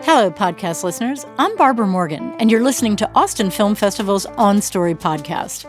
Hello, podcast listeners. I'm Barbara Morgan, and you're listening to Austin Film Festival's On Story podcast.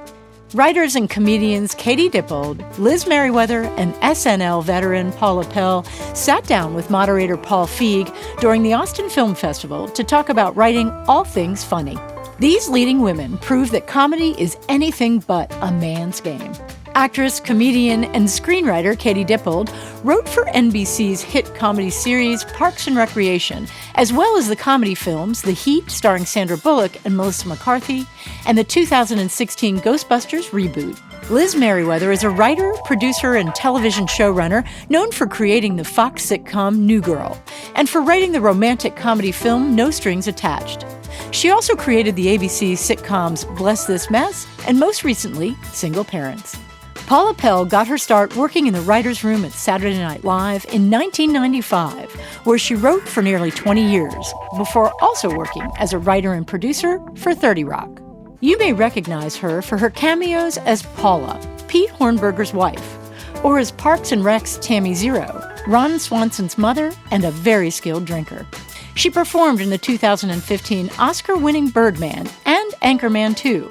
Writers and comedians Katie Dippold, Liz Meriwether, and SNL veteran Paula Pell sat down with moderator Paul Feig during the Austin Film Festival to talk about writing all things funny. These leading women prove that comedy is anything but a man's game. Actress, comedian, and screenwriter Katie Dippold wrote for NBC's hit comedy series Parks and Recreation, as well as the comedy films The Heat, starring Sandra Bullock and Melissa McCarthy, and the 2016 Ghostbusters reboot. Liz Meriwether is a writer, producer, and television showrunner known for creating the Fox sitcom New Girl, and for writing the romantic comedy film No Strings Attached. She also created the ABC sitcoms Bless This Mess, and most recently, Single Parents. Paula Pell got her start working in the writer's room at Saturday Night Live in 1995, where she wrote for nearly 20 years, before also working as a writer and producer for 30 Rock. You may recognize her for her cameos as Paula, Pete Hornberger's wife, or as Parks and Rec's Tammy Zero, Ron Swanson's mother, and a very skilled drinker. She performed in the 2015 Oscar-winning Birdman and Anchorman 2.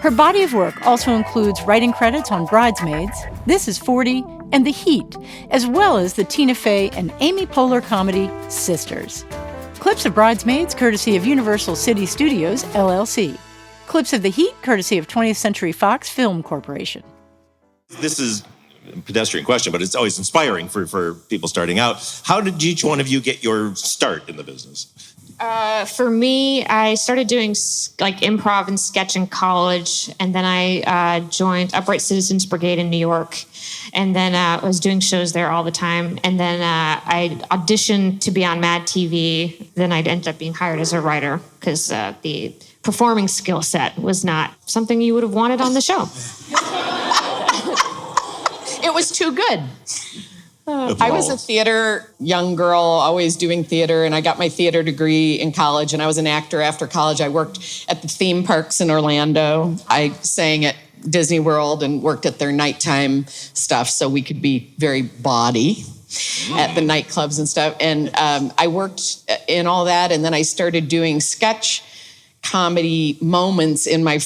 Her body of work also includes writing credits on Bridesmaids, This Is 40, and The Heat, as well as the Tina Fey and Amy Poehler comedy Sisters. Clips of Bridesmaids courtesy of Universal City Studios, LLC. Clips of The Heat courtesy of 20th Century Fox Film Corporation. This is a pedestrian question, but it's always inspiring for people starting out. How did each one of you get your start in the business? For me, I started doing like improv and sketch in college, and then I joined Upright Citizens Brigade in New York, and then I was doing shows there all the time. And then I auditioned to be on Mad TV. Then I'd end up being hired as a writer because the performing skill set was not something you would have wanted on the show. It was too good. I was a theater young girl, always doing theater, and I got my theater degree in college, and I was an actor after college. I worked at the theme parks in Orlando. I sang at Disney World and worked at their nighttime stuff so we could be very baudy at the nightclubs and stuff. And I worked in all that, and then I started doing sketch comedy moments in my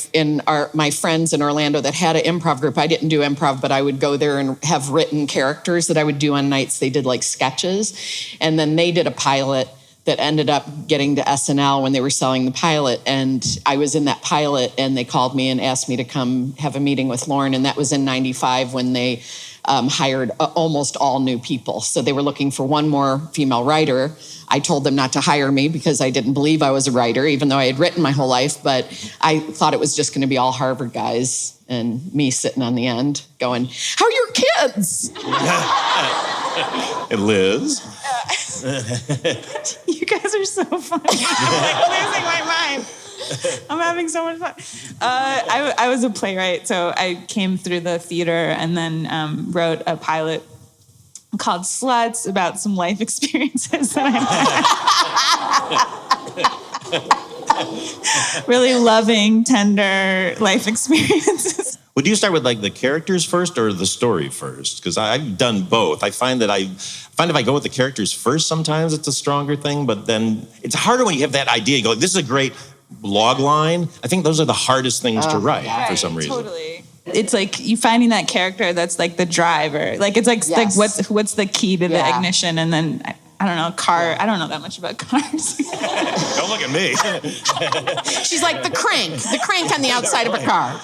friends in Orlando that had an improv group. I didn't do improv, but I would go there and have written characters that I would do on nights. They did like sketches. And then they did a pilot that ended up getting to SNL when they were selling the pilot. And I was in that pilot, and they called me and asked me to come have a meeting with Lauren. And that was in 95 when they hired almost all new people. So they were looking for one more female writer. I told them not to hire me because I didn't believe I was a writer, even though I had written my whole life. But I thought it was just going to be all Harvard guys and me sitting on the end going, "How are your kids?" And Liz? You guys are so funny. I'm like losing my mind. I'm having so much fun. I was a playwright, so I came through the theater and then wrote a pilot called Sluts about some life experiences that I had. Really loving, tender life experiences. Would you start with like the characters first or the story first? Because I've done both. I find that if I go with the characters first, sometimes it's a stronger thing, but then it's harder when you have that idea. You go, this is a great log line. I think those are the hardest things to write for some reason. Totally. It's like you finding that character that's like the driver. Like it's like, yes. like what's the key to the ignition, and then I don't know, car. I don't know that much about cars. Don't look at me. She's like the crank on the outside of a car.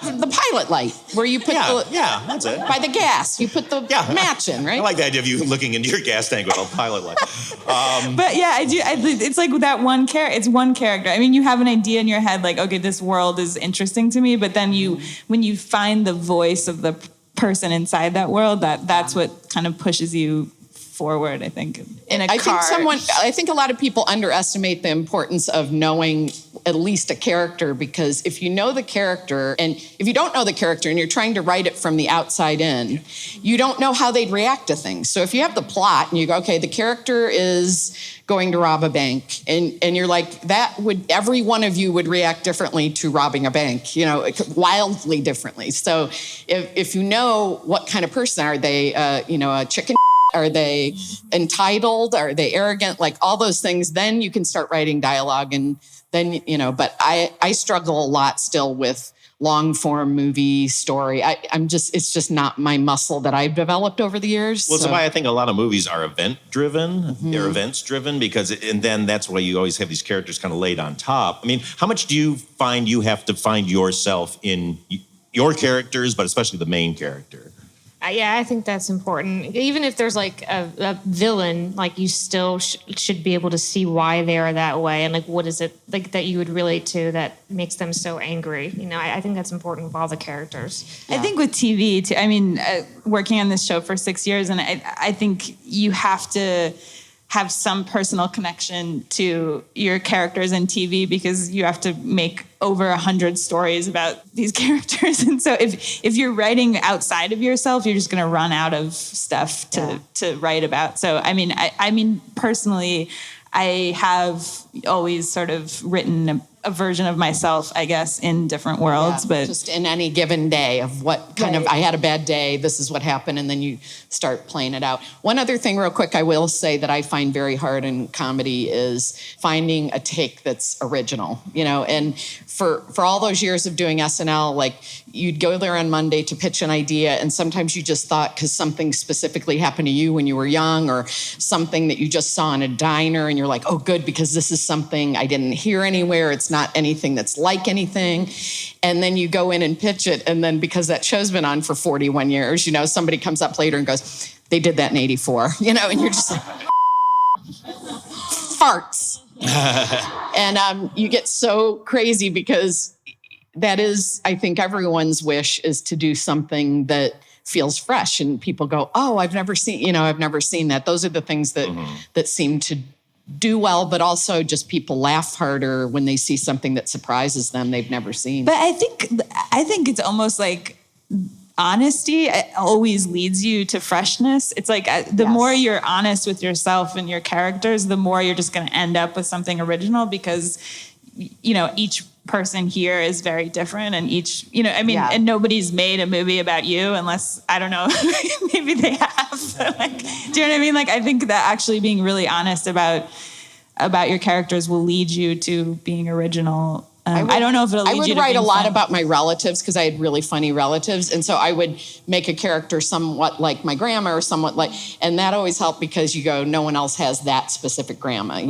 The pilot light, where you put that's it. By the gas, you put the match in, right? I like the idea of you looking into your gas tank with a pilot light. But yeah, I do. It's like that one character. It's one character. I mean, you have an idea in your head, like, okay, this world is interesting to me. But then when you find the voice of the person inside that world, that's what kind of pushes you forward, I think, in a car. I think a lot of people underestimate the importance of knowing at least a character, because if you know the character, and if you don't know the character and you're trying to write it from the outside in, you don't know how they'd react to things. So if you have the plot and you go, okay, the character is going to rob a bank, and you're like, every one of you would react differently to robbing a bank, wildly differently. So if you know what kind of person are they, a chicken Are they entitled? Are they arrogant? Like all those things. Then you can start writing dialogue. And then, but I struggle a lot still with long form movie story. It's just not my muscle that I've developed over the years. Well, that's why I think a lot of movies are event driven. Mm-hmm. They're events driven and then that's why you always have these characters kind of laid on top. I mean, how much do you find you have to find yourself in your characters, but especially the main character? Yeah, I think that's important. Even if there's like a villain, like you still should be able to see why they are that way, and like what is it like that you would relate to that makes them so angry. I think that's important with all the characters. Yeah. I think with TV too. I mean, working on this show for 6 years, and I think you have to have some personal connection to your characters in TV because you have to make over 100 stories about these characters. And so if you're writing outside of yourself, you're just going to run out of stuff to write about. So, I mean, personally, I have always sort of written a version of myself, I guess, in different worlds, but just in any given day of what kind of, I had a bad day, this is what happened, and then you start playing it out. One other thing real quick I will say that I find very hard in comedy is finding a take that's original, and for all those years of doing SNL, like you'd go there on Monday to pitch an idea, and sometimes you just thought because something specifically happened to you when you were young or something that you just saw in a diner and you're like, oh good, because this is something I didn't hear anywhere, it's not anything that's like anything. And then you go in and pitch it. And then because that show's been on for 41 years, somebody comes up later and goes, they did that in 84, and you're just like, farts. And you get so crazy because that is, I think everyone's wish is to do something that feels fresh. And people go, oh, I've never seen that. Those are the things that seem to do well, but also just people laugh harder when they see something that surprises them they've never seen. But I think it's almost like honesty always leads you to freshness. It's like the more you're honest with yourself and your characters, the more you're just going to end up with something original because, each person here is very different and each, and nobody's made a movie about you unless, I don't know, maybe they have. But do you know what I mean? Like, I think that actually being really honest about your characters will lead you to being original. I don't know if it'll lead you to being I would write a lot fun. about my relatives because I had really funny relatives. And so I would make a character somewhat like my grandma or somewhat like, and that always helped because you go, no one else has that specific grandma,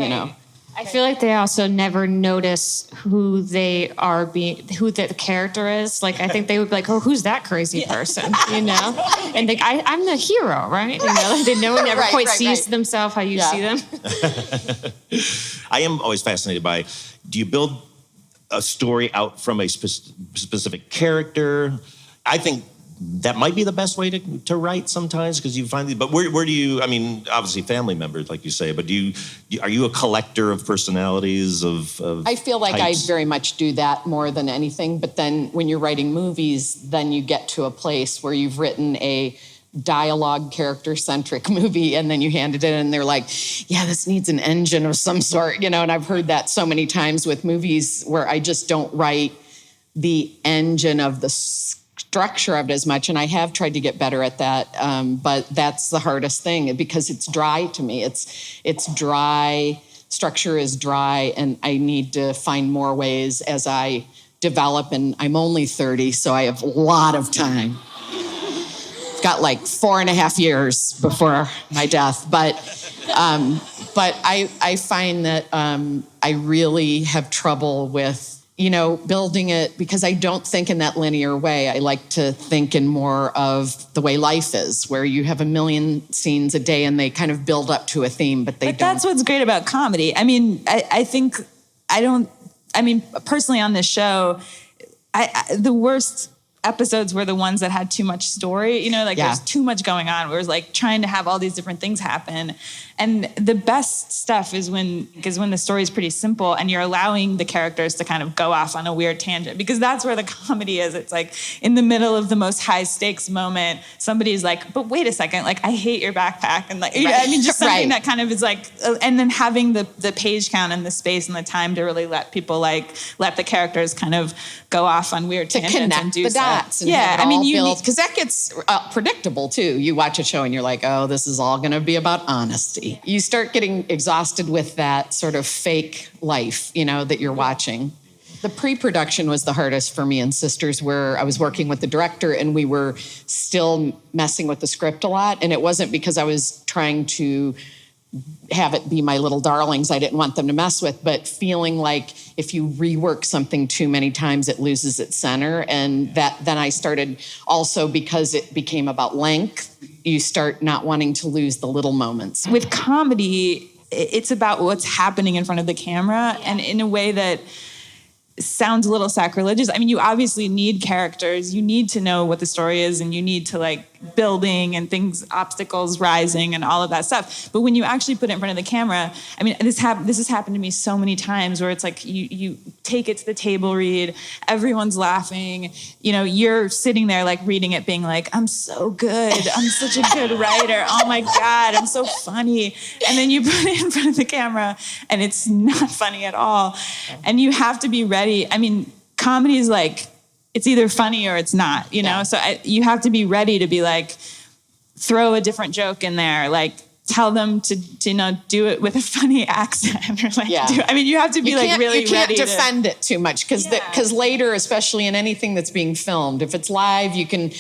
I feel like they also never notice who they are who the character is. Like, I think they would be like, oh, who's that crazy person, And I'm the hero, right? No one ever quite sees themselves how you see them. I am always fascinated by, do you build a story out from a specific character? I think that might be the best way to write sometimes because you find but where do you, obviously family members, like you say, but are you a collector of personalities of I feel like types? I very much do that more than anything. But then when you're writing movies, then you get to a place where you've written a dialogue character-centric movie and then you hand it in and they're like, yeah, this needs an engine of some sort, and I've heard that so many times with movies where I just don't write the engine of the structure of it as much, and I have tried to get better at that, but that's the hardest thing because it's dry to me. It's dry, structure is dry, and I need to find more ways as I develop, and I'm only 30, so I have a lot of time. I've got like 4.5 years before my death, but I find that I really have trouble with building it because I don't think in that linear way. I like to think in more of the way life is, where you have a million scenes a day and they kind of build up to a theme, but don't. That's what's great about comedy. I think personally on this show, the worst episodes were the ones that had too much story, there's too much going on. Where it was like trying to have all these different things happen. And the best stuff is when the story is pretty simple and you're allowing the characters to kind of go off on a weird tangent, because that's where the comedy is. It's like in the middle of the most high stakes moment, somebody's like, but wait a second, like, I hate your backpack. And like, just something that kind of is like, and then having the page count and the space and the time to really let people let the characters kind of go off on weird tangents and do stuff. plots and have it all built. Because that gets predictable, too. You watch a show and you're like, oh, this is all going to be about honesty. You start getting exhausted with that sort of fake life, that you're watching. The pre-production was the hardest for me in Sisters, where I was working with the director and we were still messing with the script a lot. And it wasn't because I was trying to have it be my little darlings I didn't want them to mess with, but feeling like if you rework something too many times, it loses its center. And then I started also, because it became about length, you start not wanting to lose the little moments. With comedy, it's about what's happening in front of the camera, and in a way that sounds a little sacrilegious. I mean, you obviously need characters. You need to know what the story is, and you need to building and things, obstacles rising and all of that stuff. But when you actually put it in front of the camera, I mean, this has happened to me so many times where it's like you take it to the table read, everyone's laughing, you're sitting there reading it being like, I'm so good. I'm such a good writer. Oh my God, I'm so funny. And then you put it in front of the camera and it's not funny at all. And you have to be ready. I mean, comedy is it's either funny or it's not, Yeah. So you have to be ready to be throw a different joke in there, tell them to do it with a funny accent, or you have to be really ready. You can't defend it too much because later, especially in anything that's being filmed, if it's live, you can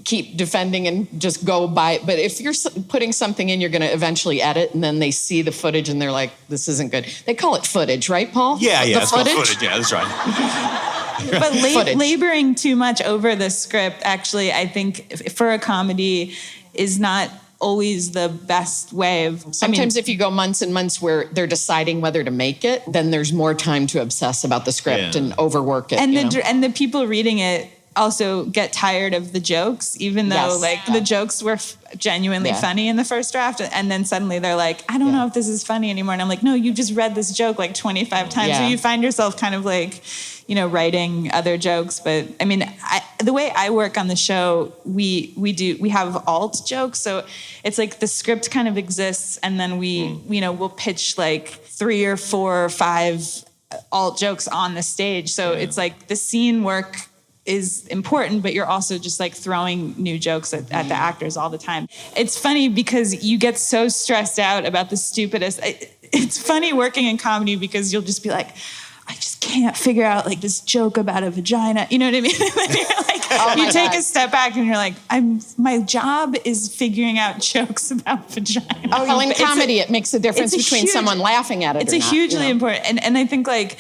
keep defending and just go by it. But if you're putting something in, you're going to eventually edit, and then they see the footage and they're like, "This isn't good." They call it footage, right, Paul? Yeah, it's called footage. Yeah, that's right. But laboring too much over the script, actually, I think for a comedy is not always the best way of... Sometimes if you go months and months where they're deciding whether to make it, then there's more time to obsess about the script and overwork it. And the people reading it also get tired of the jokes, even though the jokes were genuinely funny in the first draft, and then suddenly they're like, I don't know if this is funny anymore. And I'm like, no, you just read this joke 25 times. So you find yourself kind of writing other jokes. But I mean, the way I work on the show, we have alt jokes. So it's the script kind of exists, and then we'll pitch 3 or 4 or 5 alt jokes on the stage. So it's the scene work is important, but you're also just throwing new jokes at the actors all the time. It's funny because you get so stressed out about the stupidest. It's funny working in comedy because you'll just be like, I just can't figure out this joke about a vagina. You know what I mean? You take a step back and you're like, my job is figuring out jokes about vagina. Oh, well, in comedy, it makes a difference between someone laughing at it. It's hugely important. And I think I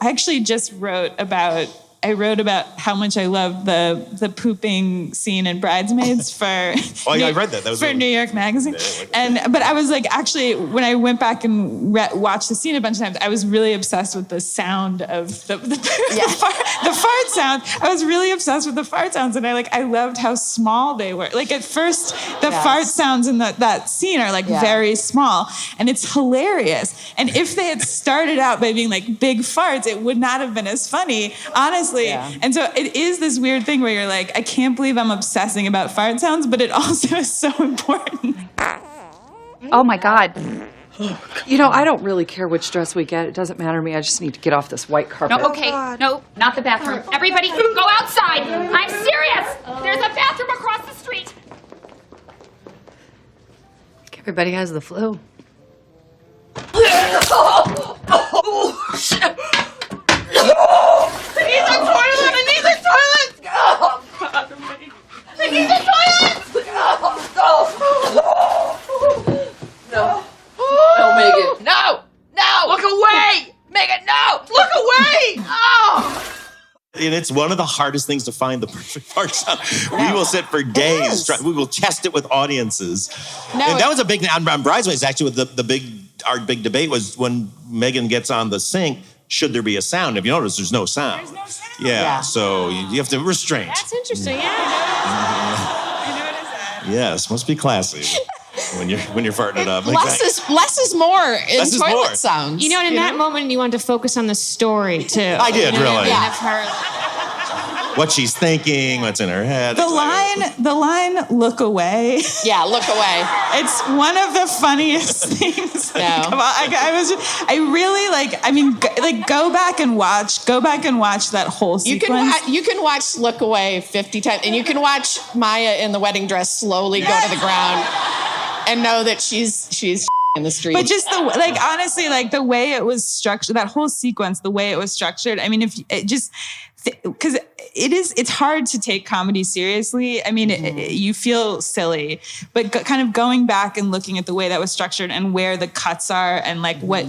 actually just wrote about how much I love the pooping scene in Bridesmaids for I read that. That was for New York Magazine. But I was actually, when I went back and watched the scene a bunch of times, I was really obsessed with the sound of the fart sound. I was really obsessed with the fart sounds, and I loved how small they were. At first, the fart sounds in that scene are very small, and it's hilarious. And if they had started out by being big farts, it would not have been as funny, honestly. Yeah. And so it is this weird thing where you're I can't believe I'm obsessing about fart sounds, but it also is so important. Oh my God. I don't really care which dress we get. It doesn't matter to me. I just need to get off this white carpet. No, okay. No, not the bathroom. Everybody go outside. I'm serious. There's a bathroom across the street. Everybody has the flu. I need the toilet! I need the toilet! Oh, God, I need the toilet! No. No, Megan. No! No! Look away! Megan, no! Look away! Oh! And it's one of the hardest things to find the perfect fart sound. We will sit for days. We will test it with audiences. And that was a big thing on Bridesmaids, actually, with our big debate was when Megan gets on the sink, should there be a sound? If you notice, there's no sound. There's no sound. Yeah, so you have to restrain. That's interesting. Yeah, I noticed that. Yes, must be classy when you're farting it up. Less is more in toilet sounds. in that moment, you wanted to focus on the story too. I did, really. Yeah. Of her. what she's thinking, what's in her head. The line, look away. Yeah, look away. It's one of the funniest things. No. Go back and watch that whole sequence. You can watch Look Away 50 times, and you can watch Maya in the wedding dress slowly go to the ground and know that she's in the street. But just honestly, the way it was structured, that whole sequence, the way it was structured. I mean, if it just, because it's hard to take comedy seriously. I mean, you feel silly, but kind of going back and looking at the way that was structured and where the cuts are and what,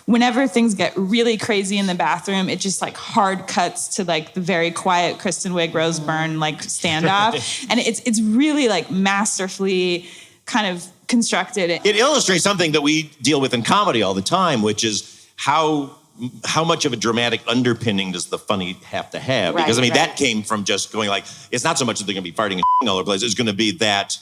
whenever things get really crazy in the bathroom, it just hard cuts to the very quiet Kristen Wiig, Rose Byrne, standoff. And it's really masterfully kind of constructed. It illustrates something that we deal with in comedy all the time, which is how much of a dramatic underpinning does the funny have to have? Right, because, that came from just going it's not so much that they're going to be farting and all over the place. It's going to be that,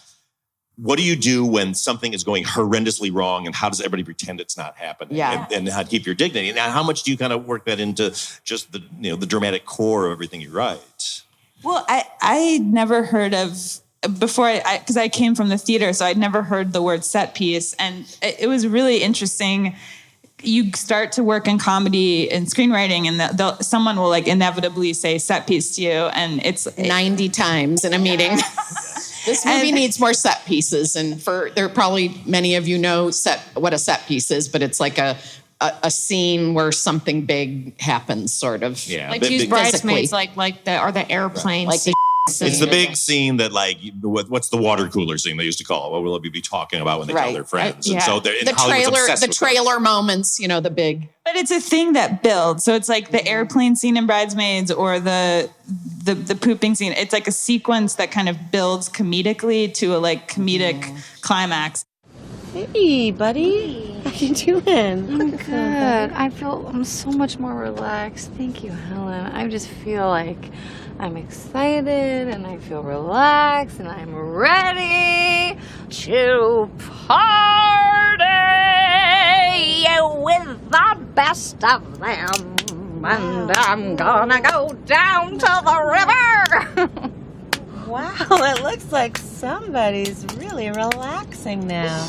what do you do when something is going horrendously wrong, and how does everybody pretend it's not happening? Yeah. And how to keep your dignity. And how much do you kind of work that into just the dramatic core of everything you write? Well, I never heard of... Before because I came from the theater, so I'd never heard the word set piece. And it was really interesting. You start to work in comedy and screenwriting, and someone will inevitably say set piece to you. And it's 90 times in a meeting. This movie needs more set pieces. And there probably many of you know what a set piece is, but it's a scene where something big happens, sort of. Yeah. Use Bridesmaids, the airplane scene. It's the big scene that what's the water cooler scene they used to call it? What will it be talking about when they tell their friends? Yeah. And so the trailer moments, the big. But it's a thing that builds. So it's the airplane scene in Bridesmaids or the pooping scene. It's a sequence that kind of builds comedically to a comedic climax. Hey, buddy. How you doing? I'm good. I'm so much more relaxed. Thank you, Helen. I just feel I'm excited and I feel relaxed and I'm ready to party with the best of them. And I'm gonna go down to the river. Wow, it looks like somebody's really relaxing now.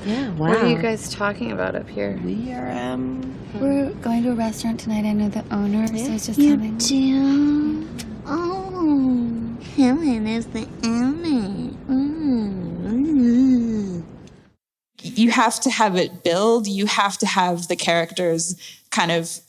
Yeah, wow. What are you guys talking about up here? We're going to a restaurant tonight. I know the owner, so it's just coming. Do? Oh, Helen is the owner. You have to have it build. You have to have the characters kind of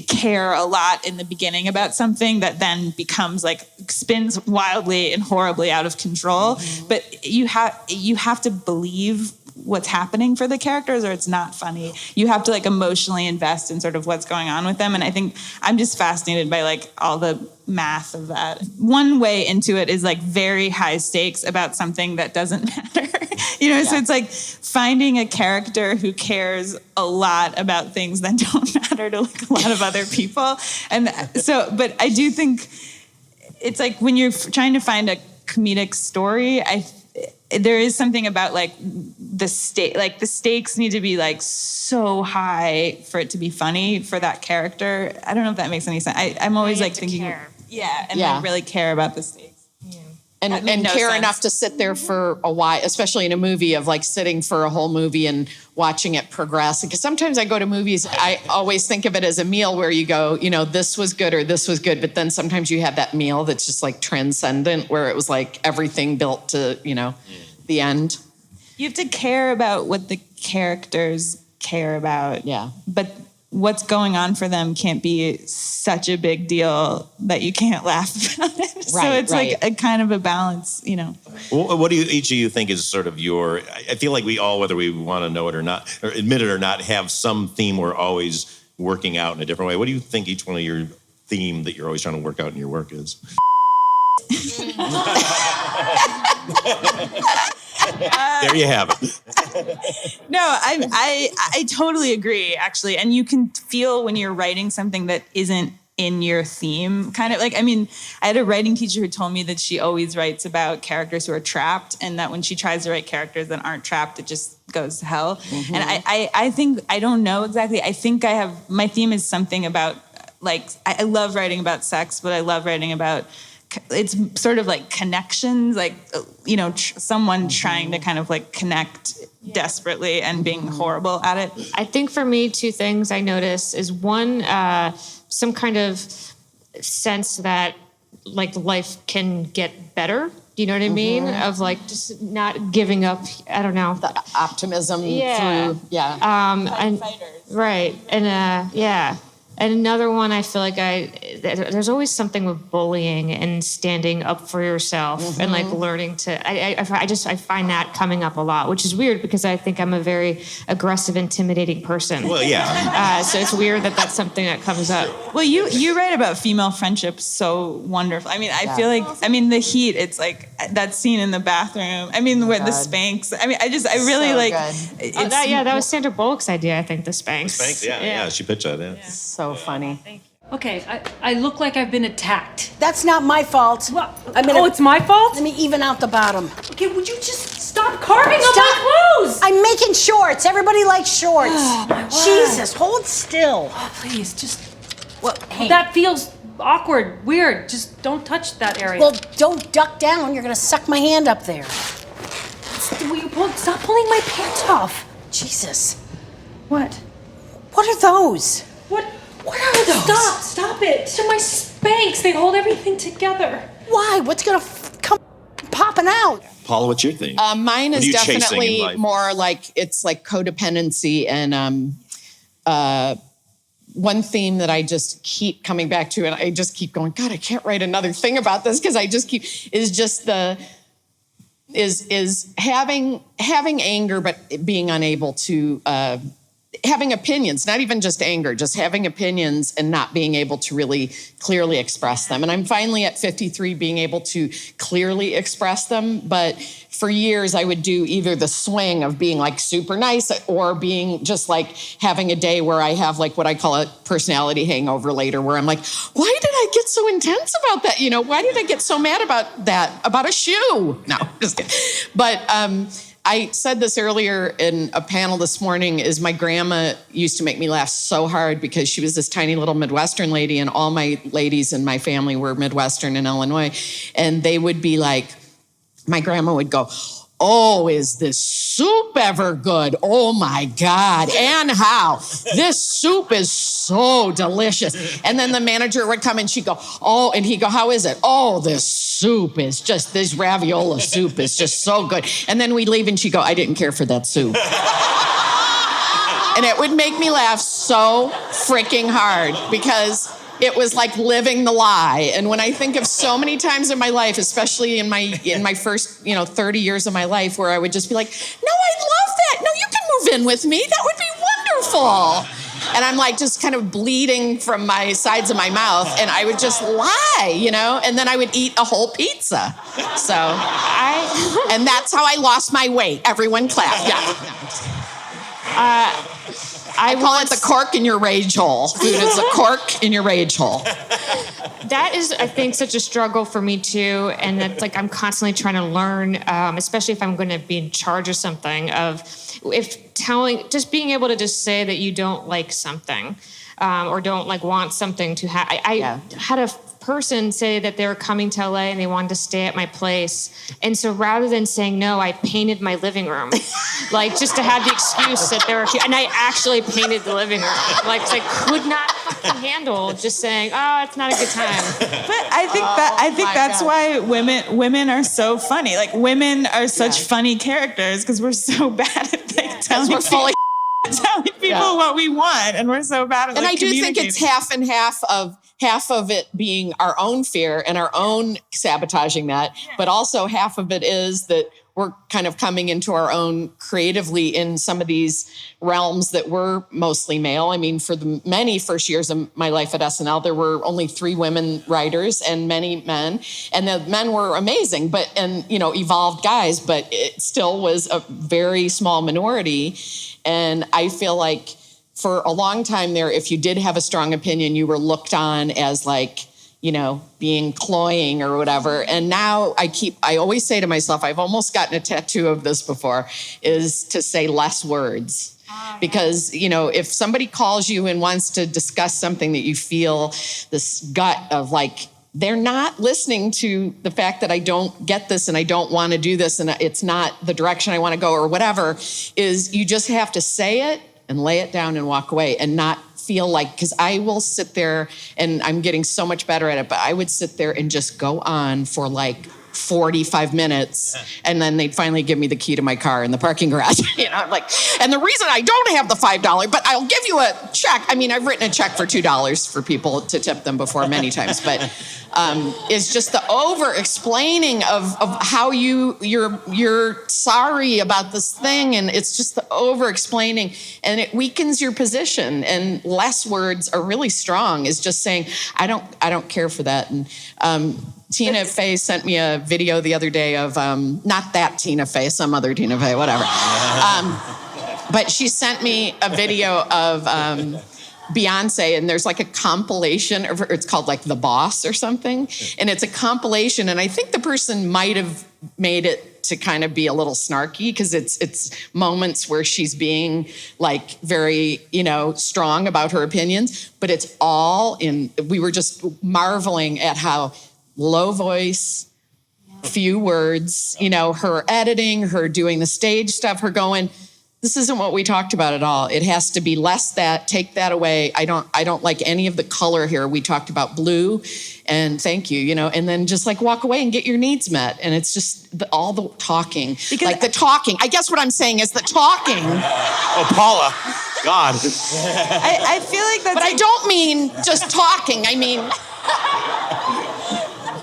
care a lot in the beginning about something that then becomes spins wildly and horribly out of control. But you have to believe what's happening for the characters or it's not funny. You have to emotionally invest in sort of what's going on with them. And I think I'm just fascinated by all the math of that. One way into it is very high stakes about something that doesn't matter. So it's finding a character who cares a lot about things that don't matter to a lot of other people. And so, but I do think it's when you're trying to find a comedic story, there is something about the stakes need to be so high for it to be funny for that character. I don't know if that makes any sense. I'm always thinking, I really care about the stakes. And care enough to sit there for a while, especially in a movie of sitting for a whole movie and watching it progress. Because sometimes I go to movies, I always think of it as a meal where you go, this was good or this was good. But then sometimes you have that meal that's just transcendent where it was everything built to, the end. You have to care about what the characters care about. Yeah. But what's going on for them can't be such a big deal that you can't laugh about it. So it's a kind of a balance, Well, what do each of you think is sort of your, I feel like we all, whether we want to know it or not, or admit it or not, have some theme we're always working out in a different way. What do you think each one of your theme that you're always trying to work out in your work is? There you have it. No, I totally agree, actually. And you can feel when you're writing something that isn't in your theme, kind of I had a writing teacher who told me that she always writes about characters who are trapped, and that when she tries to write characters that aren't trapped, it just goes to hell. Mm-hmm. And I think, I don't know exactly. I think my theme is something about I love writing about sex, but I love writing about, it's sort of like connections, like, someone trying to kind of like connect desperately and being horrible at it. I think for me, two things I notice is one, some kind of sense that like life can get better. Do you know what I mean? Of like just not giving up. I don't know. The optimism through, and right. And and another one, I feel like there's always something with bullying and standing up for yourself and like learning to, I find that coming up a lot, which is weird because I think I'm a very aggressive, intimidating person. Well, yeah. So it's weird that that's something that comes up. Well, you write about female friendship so wonderful. I mean, I feel like, The Heat, it's like that scene in the bathroom. I mean, where the Spanx. I mean, I really so like. That was Sandra Bullock's idea, I think, the Spanx. Spanx, yeah, she pitched that, yeah. So funny. Okay, I look like I've been attacked. That's not my fault. Well, it's my fault? Let me even out the bottom. Okay, would you just stop carving on my clothes? I'm making shorts. Everybody likes shorts. Oh, my word. Jesus, hold still. Oh, please, just... Well, hey. That feels awkward, weird. Just don't touch that area. Well, don't duck down. You're gonna suck my hand up there. Stop pulling my pants off. Jesus. What? What are those? What are those? Stop it. They're my Spanx. They hold everything together. Why? What's gonna come popping out? Paula, what's your thing? Mine What is are you chasing in definitely life? more like, it's like codependency and one theme that I just keep coming back to, and I just keep going, God, I can't write another thing about this because I just keep, is just is having anger, but being unable to, having opinions, not even just anger, just having opinions and not being able to really clearly express them. And I'm finally at 53 being able to clearly express them. But for years, I would do either the swing of being like super nice or being just like having a day where I have like what I call a personality hangover later, where I'm like, why did I get so intense about that? Why did I get so mad about that, about a shoe? No, just kidding. But, I said this earlier in a panel this morning, is my grandma used to make me laugh so hard because she was this tiny little Midwestern lady, and all my ladies in my family were Midwestern in Illinois. And they would be like, my grandma would go, oh, is this soup ever good? Oh my God, and how? This soup is so delicious. And then the manager would come and she'd go, oh, and he'd go, how is it? Oh, this soup is just, this raviola soup is just so good. And then we'd leave and she'd go, I didn't care for that soup. And it would make me laugh so freaking hard because it was like living the lie. And when I think of so many times in my life, especially in my first 30 years of my life, where I would just be like, no, I love that. No, you can move in with me. That would be wonderful. And I'm like just kind of bleeding from my sides of my mouth, and I would just lie, and then I would eat a whole pizza. So and that's how I lost my weight. Everyone clap. Yeah. I call it the cork in your rage hole. Food is a cork in your rage hole. That is, I think, such a struggle for me too, and that's like I'm constantly trying to learn, especially if I'm going to be in charge of something. Just being able to just say that you don't like something, or don't like want something to happen. I had a person say that they were coming to LA and they wanted to stay at my place, and so rather than saying no, I painted my living room, like just to have the excuse that there were. And I actually painted the living room, like 'cause I could not fucking handle just saying, oh, it's not a good time. But I think that's why women are so funny. Like women are such funny characters because we're so bad at like telling people what we want, and we're so bad at. And I do think it's half and half of it being our own fear and our own sabotaging that, but also half of it is that we're kind of coming into our own creatively in some of these realms that were mostly male. I mean, for the many first years of my life at SNL, there were only 3 women writers and many men. And the men were amazing, evolved guys, but it still was a very small minority. And I feel like for a long time there, if you did have a strong opinion, you were looked on as like, being cloying or whatever. And now I always say to myself, I've almost gotten a tattoo of this before, is to say less words. Because, if somebody calls you and wants to discuss something that you feel this gut of like, they're not listening to the fact that I don't get this and I don't want to do this and it's not the direction I want to go or whatever, is you just have to say it and lay it down and walk away and not feel like, because I will sit there and I'm getting so much better at it, but I would sit there and just go on for like 45 minutes and then they'd finally give me the key to my car in the parking garage. I'm like, and the reason I don't have the $5, but I'll give you a check. I mean, I've written a check for $2 for people to tip them before many times, but it's just the over-explaining of how you're sorry about this thing, and it's just the over-explaining, and it weakens your position. And less words are really strong. Is just saying, I don't care for that. And Tina Fey sent me a video the other day of, not that Tina Fey, some other Tina Fey, whatever. But she sent me a video of Beyonce, and there's like a compilation, or it's called like The Boss or something. And it's a compilation, and I think the person might have made it to kind of be a little snarky because it's moments where she's being like very, strong about her opinions, but it's all we were just marveling at how low voice, few words, her editing, her doing the stage stuff, her going, this isn't what we talked about at all. It has to be less that, take that away. I don't like any of the color here. We talked about blue and thank you, and then just like walk away and get your needs met. And it's just all the talking, the talking. I guess what I'm saying is the talking. Oh, Paula, God. I feel like that's... But I don't mean just talking. I mean...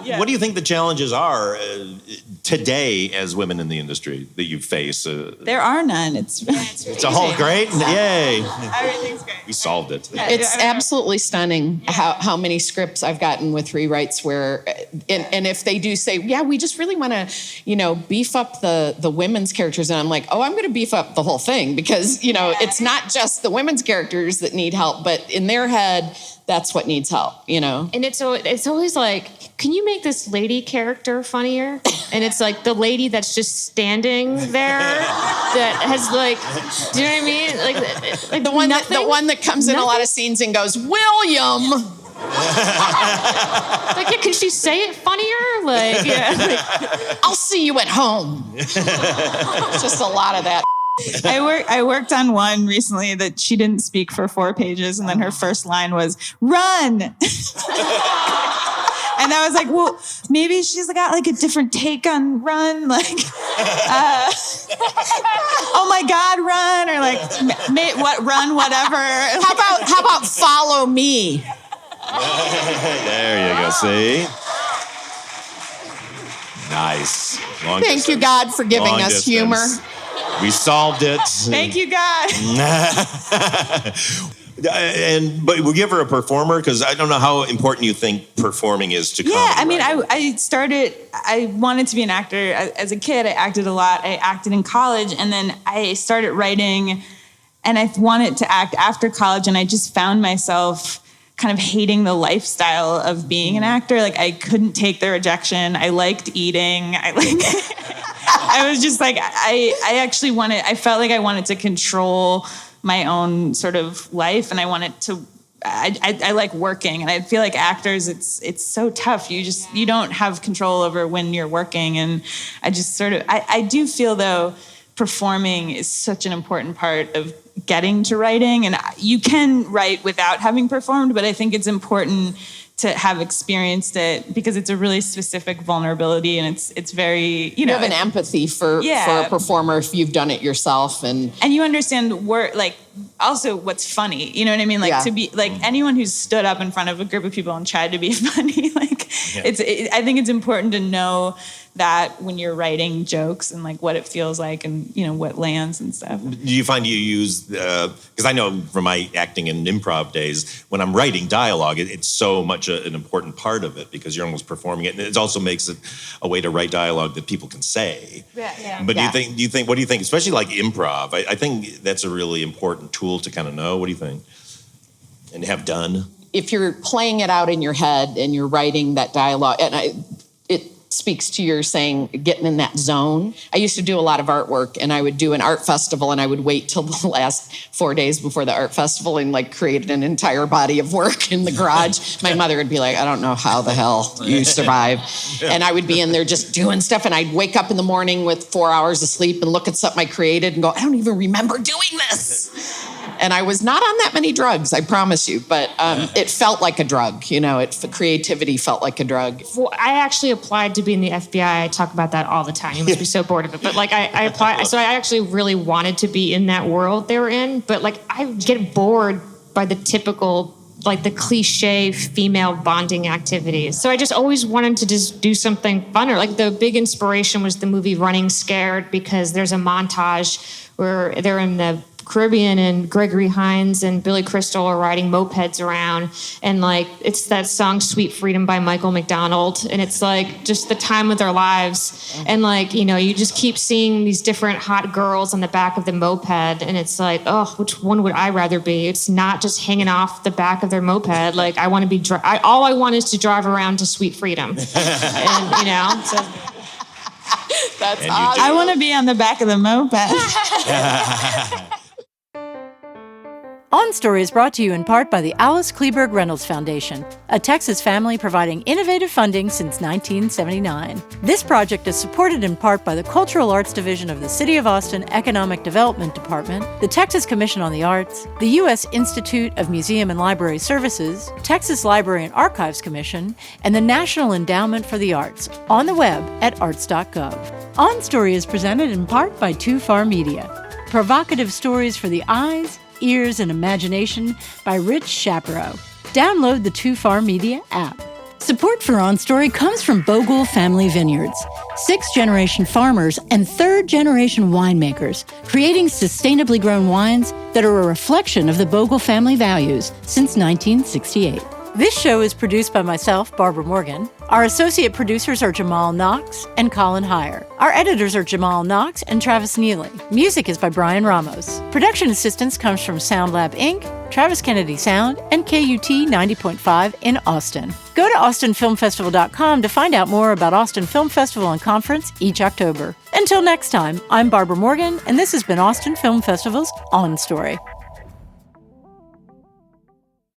Yeah. What do you think the challenges are today as women in the industry that you face? There are none. It's all great. Yay. Everything's great. We solved it. It's absolutely stunning how many scripts I've gotten with rewrites where, and if they do say, yeah, we just really want to, beef up the women's characters. And I'm like, oh, I'm going to beef up the whole thing because, it's not just the women's characters that need help, but in their head, that's what needs help, And it's always like, can you make this lady character funnier? And it's like the lady that's just standing there that has like, do you know what I mean? Like the one that comes in a lot of scenes and goes, William. Like, yeah, can she say it funnier? Like, yeah. I'll see you at home. It's just a lot of that. I worked on one recently that she didn't speak for 4 pages, and then her first line was, run! And I was like, well, maybe she's got like a different take on run, like, oh my God, run, or like, run, whatever. How about follow me? There you go, see? Nice. Thank you, God, for giving us humor. We solved it. Thank you, God. But we give her a performer because I don't know how important you think performing is to comedy. Yeah, I mean, I wanted to be an actor. As a kid, I acted a lot. I acted in college, and then I started writing, and I wanted to act after college, and I just found myself kind of hating the lifestyle of being an actor. Like, I couldn't take the rejection. I liked eating. I was just like, I felt like I wanted to control my own sort of life, and I wanted to, I like working, and I feel like actors, it's so tough. You don't have control over when you're working, and I just sort of, I do feel though, performing is such an important part of getting to writing, and you can write without having performed, but I think it's important to have experienced it because it's a really specific vulnerability, and it's very, you have an empathy for a performer if you've done it yourself, and you understand like also what's funny, you know what I mean? Like to be like anyone who's stood up in front of a group of people and tried to be funny, like I think it's important to know that when you're writing jokes and like what it feels like and what lands and stuff. Do you find you use, because I know from my acting and improv days, when I'm writing dialogue, it's so much an important part of it because you're almost performing it. And it also makes it a way to write dialogue that people can say. Yeah. But what do you think, especially like improv, I think that's a really important tool to kind of know. What do you think? And have done? If you're playing it out in your head and you're writing that dialogue, and speaks to your saying, getting in that zone. I used to do a lot of artwork, and I would do an art festival, and I would wait till the last 4 days before the art festival and like create an entire body of work in the garage. My mother would be like, I don't know how the hell you survive. And I would be in there just doing stuff, and I'd wake up in the morning with 4 hours of sleep and look at something I created and go, I don't even remember doing this. And I was not on that many drugs, I promise you, but it felt like a drug. You know, creativity felt like a drug. Well, I actually applied to be in the FBI. I talk about that all the time. You must be so bored of it. But like I applied, so I actually really wanted to be in that world they were in. But like I get bored by the typical, like the cliche female bonding activities. So I just always wanted to just do something funner. Like the big inspiration was the movie Running Scared, because there's a montage where they're in the Caribbean and Gregory Hines and Billy Crystal are riding mopeds around, and like it's that song Sweet Freedom by Michael McDonald, and it's like just the time of their lives. And like, you know, you just keep seeing these different hot girls on the back of the moped, and it's like, oh, which one would I rather be? It's not just hanging off the back of their moped. Like I want to be all I want is to drive around to Sweet Freedom. And you know, so that's awesome. I want to be on the back of the moped. On Story is brought to you in part by the Alice Kleberg Reynolds Foundation, a Texas family providing innovative funding since 1979. This project is supported in part by the Cultural Arts Division of the City of Austin Economic Development Department, the Texas Commission on the Arts, the U.S. Institute of Museum and Library Services, Texas Library and Archives Commission, and the National Endowment for the Arts, on the web at arts.gov. On Story is presented in part by Too Far Media. Provocative stories for the eyes, ears, and imagination by Rich Shapiro. Download the Too Far Media app. Support for On Story comes from Bogle Family Vineyards, 6th-generation farmers and 3rd-generation winemakers, creating sustainably grown wines that are a reflection of the Bogle family values since 1968. This show is produced by myself, Barbara Morgan. Our associate producers are Jamal Knox and Colin Heyer. Our editors are Jamal Knox and Travis Neely. Music is by Brian Ramos. Production assistance comes from SoundLab Inc., Travis Kennedy Sound, and KUT 90.5 in Austin. Go to austinfilmfestival.com to find out more about Austin Film Festival and Conference each October. Until next time, I'm Barbara Morgan, and this has been Austin Film Festival's On Story.